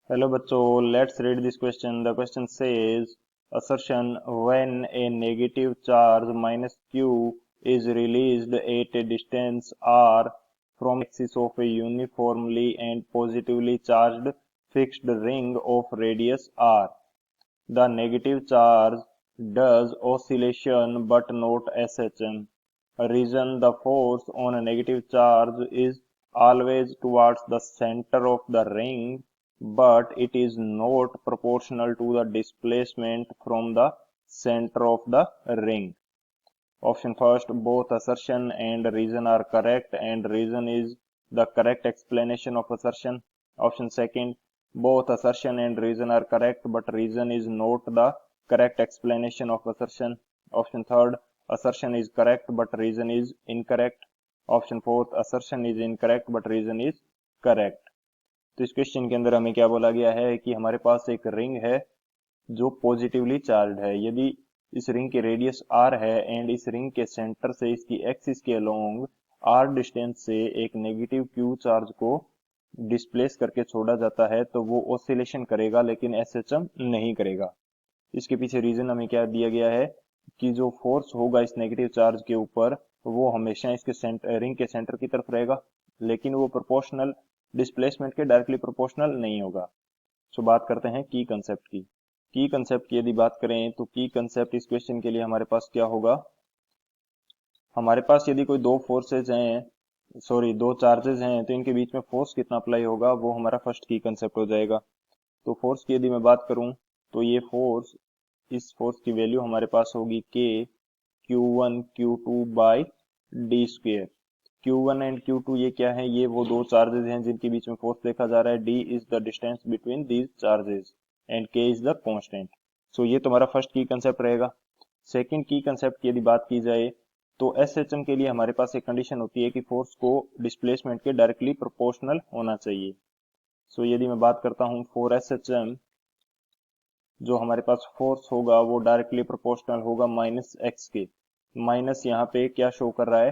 Hello बच्चों, let's read this question. The question says, assertion when a negative charge minus q is released at a distance r from the axis of a uniformly and positively charged fixed ring of radius r. The negative charge does oscillation but not SHM. Reason: the force on a negative charge is always towards the center of the ring, but it is not proportional to the displacement from the center of the ring. Option first, both assertion and reason are correct and reason is the correct explanation of assertion. Option second, both assertion and reason are correct but reason is not the correct explanation of assertion. Option third, assertion is correct but reason is incorrect. Option fourth, assertion is incorrect but reason is correct. तो इस question के अंदर हमें क्या बोला गया है कि हमारे पास एक रिंग है जो पॉजिटिवली चार्ज है। यदि इस रिंग की रेडियस r है एंड इस रिंग के सेंटर से इसकी एक्सिस के अलोंग r डिस्टेंस से एक नेगेटिव q चार्ज को डिस्प्लेस करके छोड़ा जाता है तो वो ऑसिलेशन करेगा लेकिन SHM नहीं करेगा। इसके पीछे रीजन हमें क्या दिया गया है कि जो फोर्स होगा इस नेगेटिव चार्ज के ऊपर वो हमेशा इसके रिंग के सेंटर की तरफ रहेगा, लेकिन वो प्रोपोर्शनल डिस्प्लेसमेंट के डायरेक्टली प्रोपोर्शनल नहीं होगा। सो बात करते हैं की कंसेप्ट की। की कंसेप्ट की यदि बात करें तो की कंसेप्ट इस क्वेश्चन के लिए हमारे पास क्या होगा। हमारे पास यदि कोई दो चार्जेस हैं तो इनके बीच में फोर्स कितना अप्लाई होगा वो हमारा फर्स्ट की कंसेप्ट हो जाएगा। तो फोर्स की यदि मैं बात करूं तो ये फोर्स, इस फोर्स की वैल्यू हमारे पास होगी के Q1 Q2 by D square. Q1 and Q2 ये क्या है, ये वो दो चार्जेस हैं जिनके बीच में फोर्स देखा जा रहा है। D is the distance between these charges and K is the constant. So ये तुम्हारा फर्स्ट की कंसेप्ट रहेगा। सेकंड की कंसेप्ट की यदि बात की जाए तो SHM के लिए हमारे पास एक कंडीशन होती है कि फोर्स को डिस्प्लेसमेंट के डायरेक्टली प्रोपोर्शनल होना चाहिए। सो यदि मैं बात करता हूं फॉर SHM, जो हमारे पास फोर्स होगा वो डायरेक्टली प्रोपोर्शनल होगा माइनस एक्स के। माइनस यहाँ पे क्या शो कर रहा है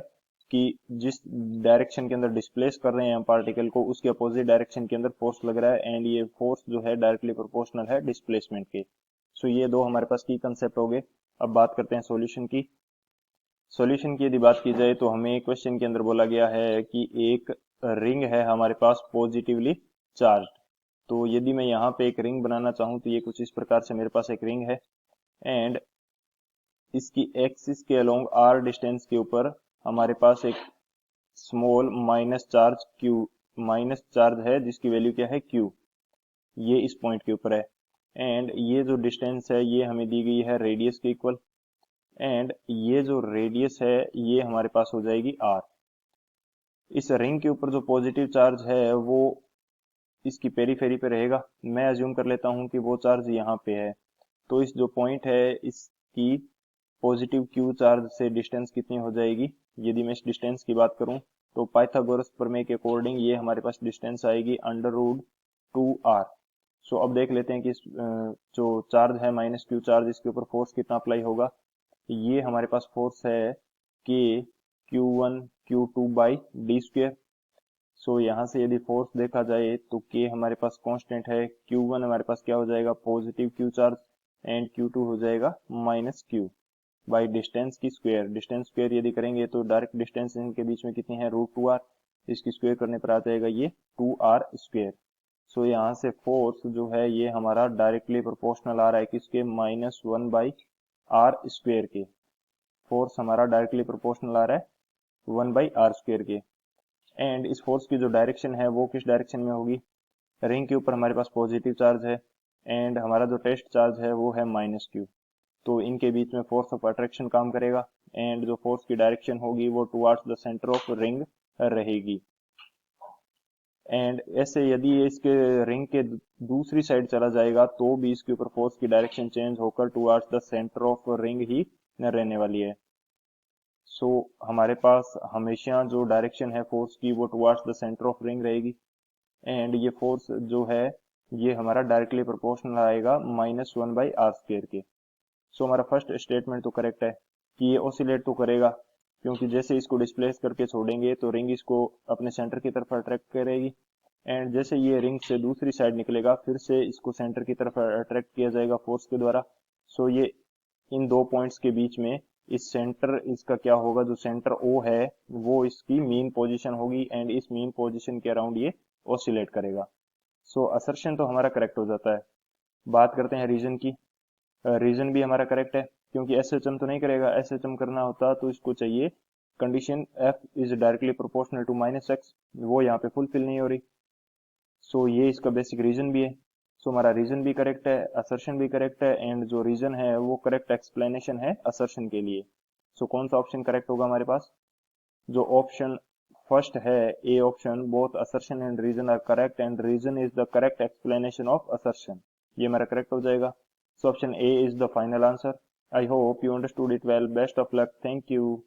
कि जिस डायरेक्शन के अंदर डिस्प्लेस कर रहे हैं हम पार्टिकल को उसके अपोजिट डायरेक्शन के अंदर फोर्स लग रहा है एंड ये फोर्स जो है डायरेक्टली प्रोपोर्शनल है डिस्प्लेसमेंट के। सो ये दो हमारे पास की कंसेप्ट हो गए। अब बात करते हैं सॉल्यूशन की। सॉल्यूशन की यदि बात की जाए तो हमें क्वेश्चन के अंदर बोला गया है कि एक रिंग है हमारे पास पॉजिटिवली चार्ज। तो यदि मैं यहाँ पे एक रिंग बनाना चाहूँ तो ये कुछ इस प्रकार से मेरे पास एक रिंग है एंड इसकी एक्सिस के अलोंग r डिस्टेंस के ऊपर हमारे पास एक स्मॉल माइनस चार्ज है जिसकी वैल्यू क्या है q। ये इस पॉइंट के ऊपर है एंड ये जो डिस्टेंस है ये हमें दी गई है रेडियस के इक्वल एंड ये जो रेडियस है ये हमारे पास हो जाएगी r। इस रिंग के ऊपर जो पॉजिटिव चार्ज है वो इसकी पेरीफेरी पे रहेगा। मैं अज्यूम कर लेता हूं कि वो चार्ज यहाँ पे है। तो इस जो पॉइंट है इसकी पॉजिटिव क्यू चार्ज से डिस्टेंस कितनी हो जाएगी। यदि मैं इस डिस्टेंस की बात करूं तो पाइथागोरस प्रमेय के अकॉर्डिंग ये हमारे पास डिस्टेंस आएगी अंडर रूट 2r। सो अब देख लेते हैं कि जो चार्ज है माइनस क्यू चार्ज इसके ऊपर फोर्स कितना अप्लाई होगा। ये हमारे पास फोर्स है के Q1 Q2 by D square. सो यहाँ से यदि फोर्स देखा जाए तो के हमारे पास कांस्टेंट है, Q1 हमारे पास क्या हो जाएगा positive Q charge and Q2 हो जाएगा माइनस क्यू बाई डिस्टेंस की स्क्वायर। डिस्टेंस स्क्वायर यदि करेंगे तो डायरेक्ट डिस्टेंस इनके बीच में कितनी है √2r। इसकी स्क्वायर करने पर आ जाएगा ये 2r स्क्वायर। सो यहाँ से फोर्स जो है ये हमारा डायरेक्टली प्रोपोर्शनल आ रहा है किसके, -1 बाई आर स्क्वायर के। फोर्स हमारा डायरेक्टली प्रोपोर्शनल आ रहा है 1 बाई आर स्क्वायर के एंड इस फोर्स की जो डायरेक्शन है वो किस डायरेक्शन में होगी। रिंग के ऊपर हमारे पास पॉजिटिव चार्ज है एंड हमारा जो टेस्ट चार्ज है वो है माइनस क्यू। तो इनके बीच में फोर्स ऑफ अट्रैक्शन काम करेगा एंड जो फोर्स की डायरेक्शन होगी वो towards the centre of ring रहेगी। एंड ऐसे यदि ये इसके रिंग के दूसरी साइड चला जाएगा तो भी इसके ऊपर फोर्स की डायरेक्शन चेंज होकर towards the centre of ring ही रहने वाली है। सो हमारे पास हमेशा जो डायरेक्शन है फोर्स की वो towards the centre of ring रहेगी एंड ये फोर्स जो है ये हमारा डायरेक्टली प्रोपोर्शनल आएगा -1 बाई आर स्क्वायर के। सो हमारा फर्स्ट स्टेटमेंट तो करेक्ट है कि ये ऑसिलेट तो करेगा क्योंकि जैसे इसको डिस्प्लेस करके छोड़ेंगे तो रिंग इसको अपने सेंटर की तरफ अट्रैक्ट करेगी एंड जैसे ये रिंग से दूसरी साइड निकलेगा फिर से इसको सेंटर की तरफ अट्रैक्ट किया जाएगा फोर्स के द्वारा। सो ये इन दो पॉइंट्स के बीच में इस सेंटर इसका क्या होगा, जो सेंटर ओ है वो इसकी मीन पोजीशन होगी एंड इस मीन पोजीशन के अराउंड ये ऑसिलेट करेगा। सो असर्शन तो हमारा करेक्ट हो जाता है। बात करते हैं रीजन की। रीजन भी हमारा करेक्ट है क्योंकि एसएचएम तो नहीं करेगा, एसएचएम करना होता तो इसको चाहिए condition F is directly proportional to minus X, वो यहाँ पे फुलफिल नहीं हो रही। सो ये इसका बेसिक रीजन भी है। सो हमारा रीजन भी करेक्ट है, असर्शन भी करेक्ट है एंड जो रीजन है वो करेक्ट एक्सप्लेनेशन है असर्शन के लिए। सो कौन सा ऑप्शन करेक्ट होगा हमारे पास, जो ऑप्शन फर्स्ट है A option, both assertion and reason are correct and reason is the correct explanation of assertion, ये हमारा करेक्ट हो जाएगा। So option A is the final answer. I hope you understood it well. Best of luck. Thank you.